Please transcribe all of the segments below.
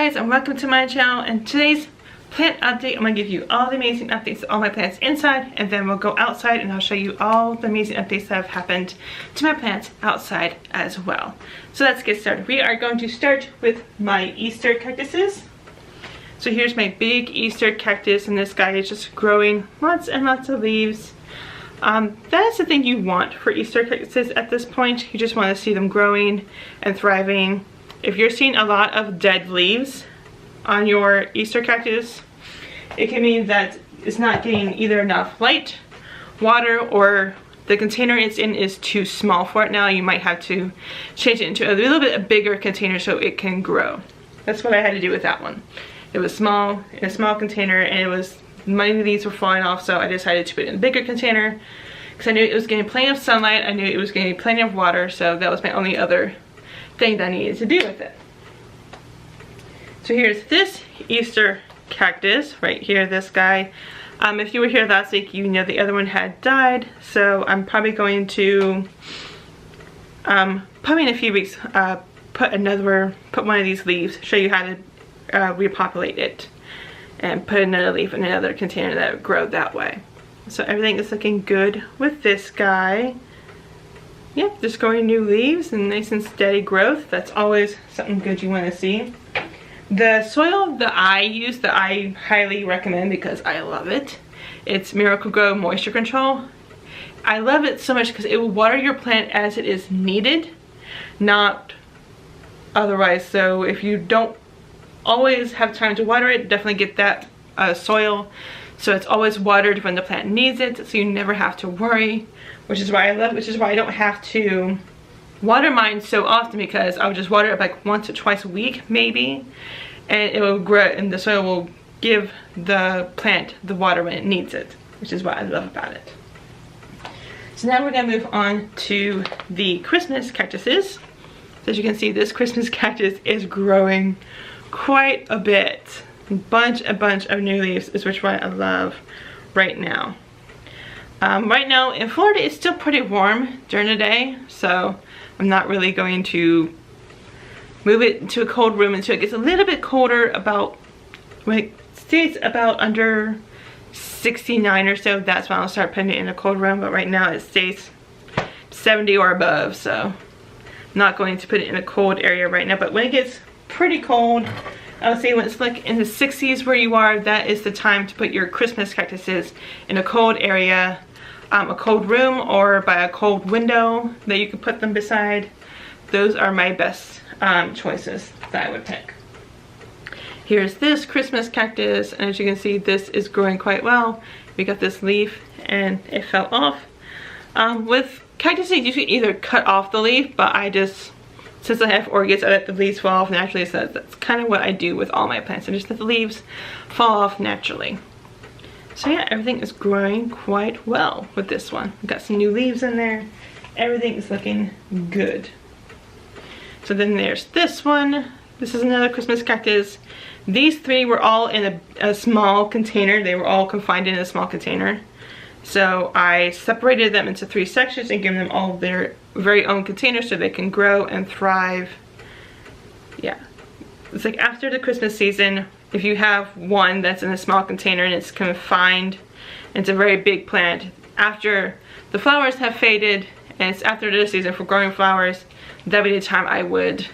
guys, and welcome to my channel. And today's plant update, I'm going to give you all the amazing updates to all my plants inside, and then we'll go outside and I'll show you all the amazing updates that have happened to my plants outside as well. So let's get started. We are going to start with my Easter cactuses. So here's my big Easter cactus, and this guy is just growing lots and lots of leaves. That's the thing you want for Easter cactuses at this point. You just want to see them growing and thriving. If you're seeing a lot of dead leaves on your Easter cactus, it can mean that it's not getting either enough light, water, or the container it's in is too small for it now. You might have to change it into a little bit bigger container so it can grow. That's what I had to do with that one. It was small, in a small container, and many of these were falling off, so I decided to put it in a bigger container because I knew it was getting plenty of sunlight, I knew it was getting plenty of water, so that was my only other thing that I needed to do with it. So here's this Easter cactus right here, this guy. If you were here last week, you know the other one had died, so I'm probably going to probably in a few weeks put one of these leaves, show you how to repopulate it and put another leaf in another container that would grow that way. So everything is looking good with this guy. Yep, just growing new leaves and nice and steady growth. That's always something good you want to see. The soil that I use, that I highly recommend because I love it, it's Miracle-Gro Moisture Control. I love it so much because it will water your plant as it is needed, not otherwise. So if you don't always have time to water it, definitely get that soil so it's always watered when the plant needs it, so you never have to worry, which is why I love it, which is why I don't have to water mine so often, because I'll just water it like once or twice a week maybe, and it will grow and the soil will give the plant the water when it needs it, which is what I love about it. So now we're gonna move on to the Christmas cactuses. So as you can see, this Christmas cactus is growing quite a bit. A bunch of new leaves is which one I love right now. Right now in Florida it's still pretty warm during the day, so I'm not really going to move it into a cold room until it gets a little bit colder. About when it stays about under 69 or so, that's when I'll start putting it in a cold room. But right now it stays 70 or above, so I'm not going to put it in a cold area right now. But when it gets pretty cold, I would say when it's like in the 60s where you are, that is the time to put your Christmas cactuses in a cold area, a cold room, or by a cold window that you can put them beside. Those are my best choices that I would pick. Here's this Christmas cactus, and as you can see, this is growing quite well. We got this leaf and it fell off. With cactuses, you should either cut off the leaf, but since I have orchids, I let the leaves fall off naturally, so that's kind of what I do with all my plants. I just let the leaves fall off naturally. So yeah, everything is growing quite well with this one. We've got some new leaves in there. Everything is looking good. So then there's this one. This is another Christmas cactus. These three were all in a small container. They were all confined in a small container. So I separated them into 3 sections and given them all their very own containers so they can grow and thrive. Yeah, it's like after the Christmas season, if you have one that's in a small container and it's confined, and it's a very big plant, after the flowers have faded and it's after the season for growing flowers, that would be the time I would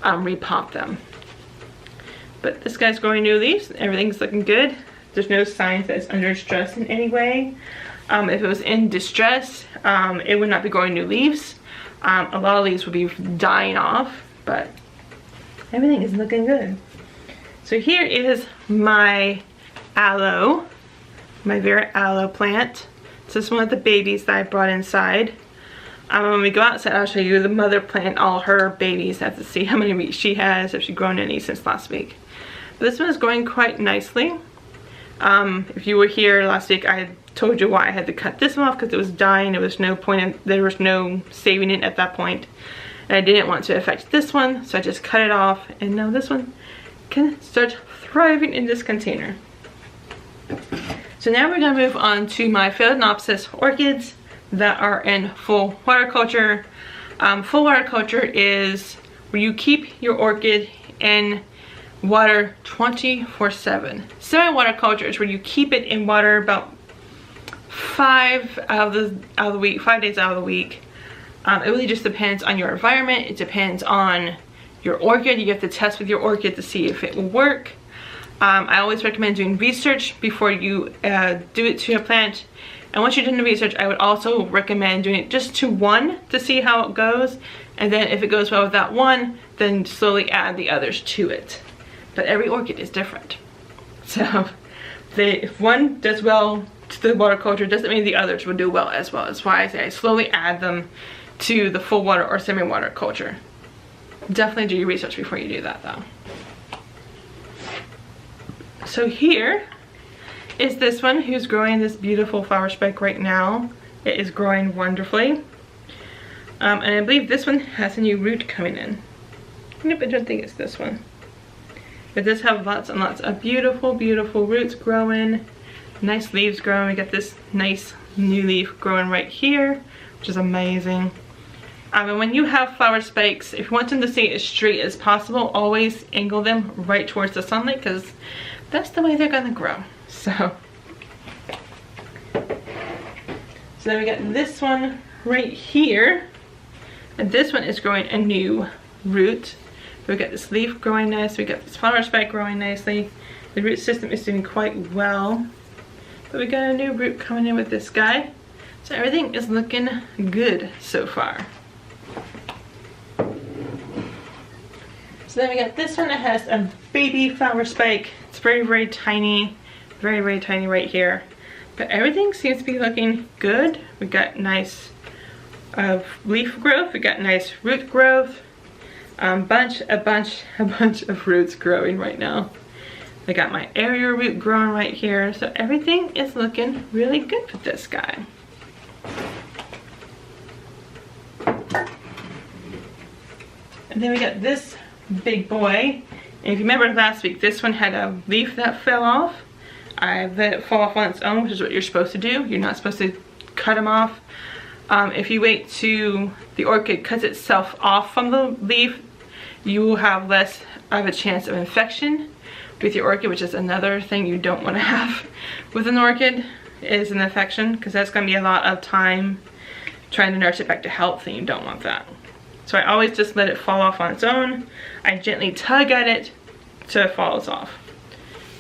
repop them. But this guy's growing new leaves. Everything's looking good. There's no signs that it's under stress in any way. If it was in distress, it would not be growing new leaves. A lot of leaves would be dying off, but everything is looking good. So here is my aloe, my very aloe plant. This is one of the babies that I brought inside. When we go outside, I'll show you the mother plant, all her babies. I have to see how many weeks she has, if she's grown any since last week. But this one is growing quite nicely. If you were here last week, I told you why I had to cut this one off, because it was dying. There was no point there was no saving it at that point, and I didn't want to affect this one, so I just cut it off, and now this one can start thriving in this container. So now we're going to move on to my Phalaenopsis orchids that are in full water culture. Full water culture is where you keep your orchid in water 24/7. Semi-water culture is where you keep it in water about 5 days out of the week. It really just depends on your environment. It depends on your orchid. You have to test with your orchid to see if it will work. I always recommend doing research before you do it to a plant. And once you've done the research, I would also recommend doing it just to one to see how it goes. And then if it goes well with that one, then slowly add the others to it. But every orchid is different. So if one does well to the water culture, doesn't mean the others will do well as well. That's why I say I slowly add them to the full water or semi-water culture. Definitely do your research before you do that though. So here is this one who's growing this beautiful flower spike right now. It is growing wonderfully. And I believe this one has a new root coming in. Nope, I don't think it's this one. It does have lots and lots of beautiful, beautiful roots growing. Nice leaves growing. We got this nice new leaf growing right here, which is amazing. And when you have flower spikes, if you want them to stay as straight as possible, always angle them right towards the sunlight because that's the way they're gonna grow. So then we got this one right here, and this one is growing a new root. So we got this leaf growing nice, we got this flower spike growing nicely. The root system is doing quite well. But we got a new root coming in with this guy. So everything is looking good so far. So then we got this one that has a baby flower spike. It's very, very tiny. Very, very tiny right here. But everything seems to be looking good. We got nice leaf growth. We got nice root growth. A bunch of roots growing right now. I got my area root growing right here. So everything is looking really good with this guy. And then we got this big boy. And if you remember last week, this one had a leaf that fell off. I let it fall off on its own, which is what you're supposed to do. You're not supposed to cut them off. If you wait till the orchid cuts itself off from the leaf, you will have less of a chance of infection with your orchid, which is another thing you don't want to have with an orchid, is an infection, because that's going to be a lot of time trying to nurse it back to health, and you don't want that. So I always just let it fall off on its own. I gently tug at it so it falls off.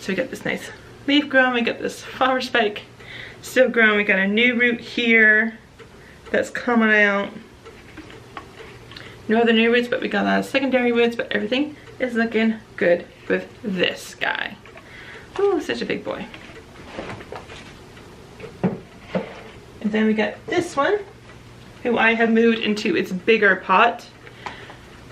So we got this nice leaf growing, we got this flower spike still growing, we got a new root here that's coming out. No other new roots, but we got a lot of secondary roots, but everything is looking good with this guy. Oh, such a big boy. And then we got this one, who I have moved into its bigger pot.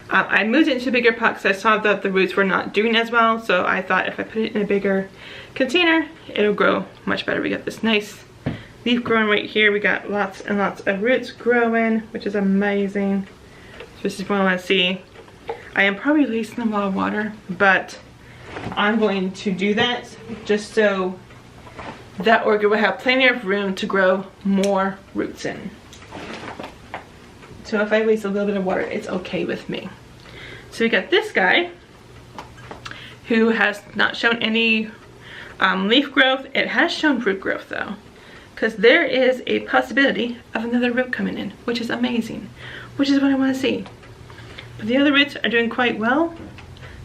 I moved it into a bigger pot because I saw that the roots were not doing as well, so I thought if I put it in a bigger container, it'll grow much better. We got this nice leaf growing right here. We got lots and lots of roots growing, which is amazing. So this is what I want to see. I am probably wasting a lot of water, but I'm going to do that just so that orchid will have plenty of room to grow more roots in. So if I waste a little bit of water, it's okay with me. So we got this guy who has not shown any leaf growth. It has shown root growth though, because there is a possibility of another root coming in, which is amazing, which is what I want to see. But the other roots are doing quite well.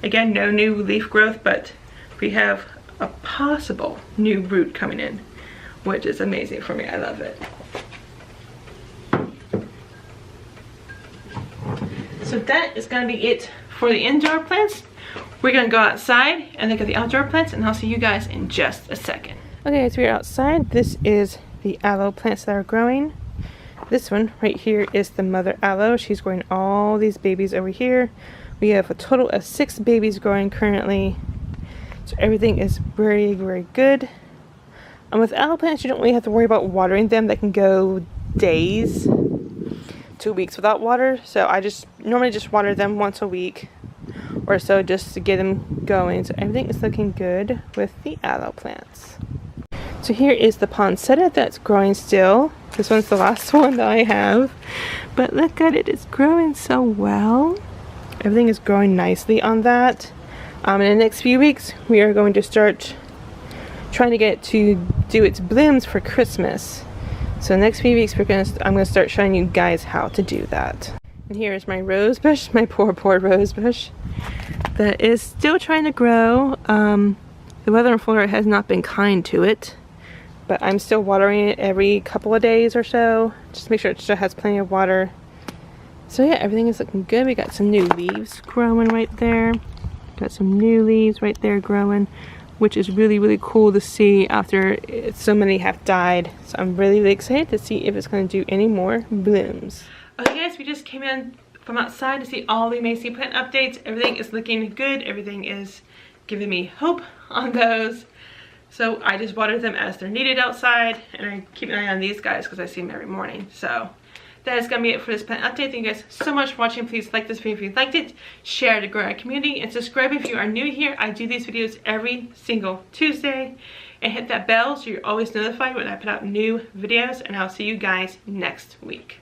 Again, no new leaf growth, but we have a possible new root coming in, which is amazing for me. I love it. So that is going to be it for the indoor plants. We're going to go outside and look at the outdoor plants, and I'll see you guys in just a second. Okay, so we're outside. This is the aloe plants that are growing. This one right here is the mother aloe. She's growing all these babies over here. We have a total of 6 babies growing currently. So everything is very, very good. And with aloe plants, you don't really have to worry about watering them. They can go days, 2 weeks without water. So I just normally just water them once a week or so just to get them going. So everything is looking good with the aloe plants. So here is the poinsettia that's growing still. This one's the last one that I have. But look at it, it's growing so well. Everything is growing nicely on that. In the next few weeks, we are going to start trying to get it to do its blooms for Christmas. So next few weeks, I'm gonna start showing you guys how to do that. And here is my rose bush, my poor rose bush, that is still trying to grow. The weather in Florida has not been kind to it, but I'm still watering it every couple of days or so, just to make sure it still has plenty of water. So yeah, everything is looking good. We got some new leaves growing right there. Got some new leaves right there growing, which is really cool to see after so many have died. So I'm really excited to see if it's going to do any more blooms. Okay guys, we just came in from outside to see all the amazing plant updates. Everything is looking good. Everything is giving me hope on those. So I just water them as they're needed outside, and I keep an eye on these guys because I see them every morning. So that is going to be it for this plant update. Thank you guys so much for watching. Please like this video if you liked it, share to grow our community, and subscribe if you are new here. I do these videos every single Tuesday. And hit that bell so you're always notified when I put out new videos, and I'll see you guys next week.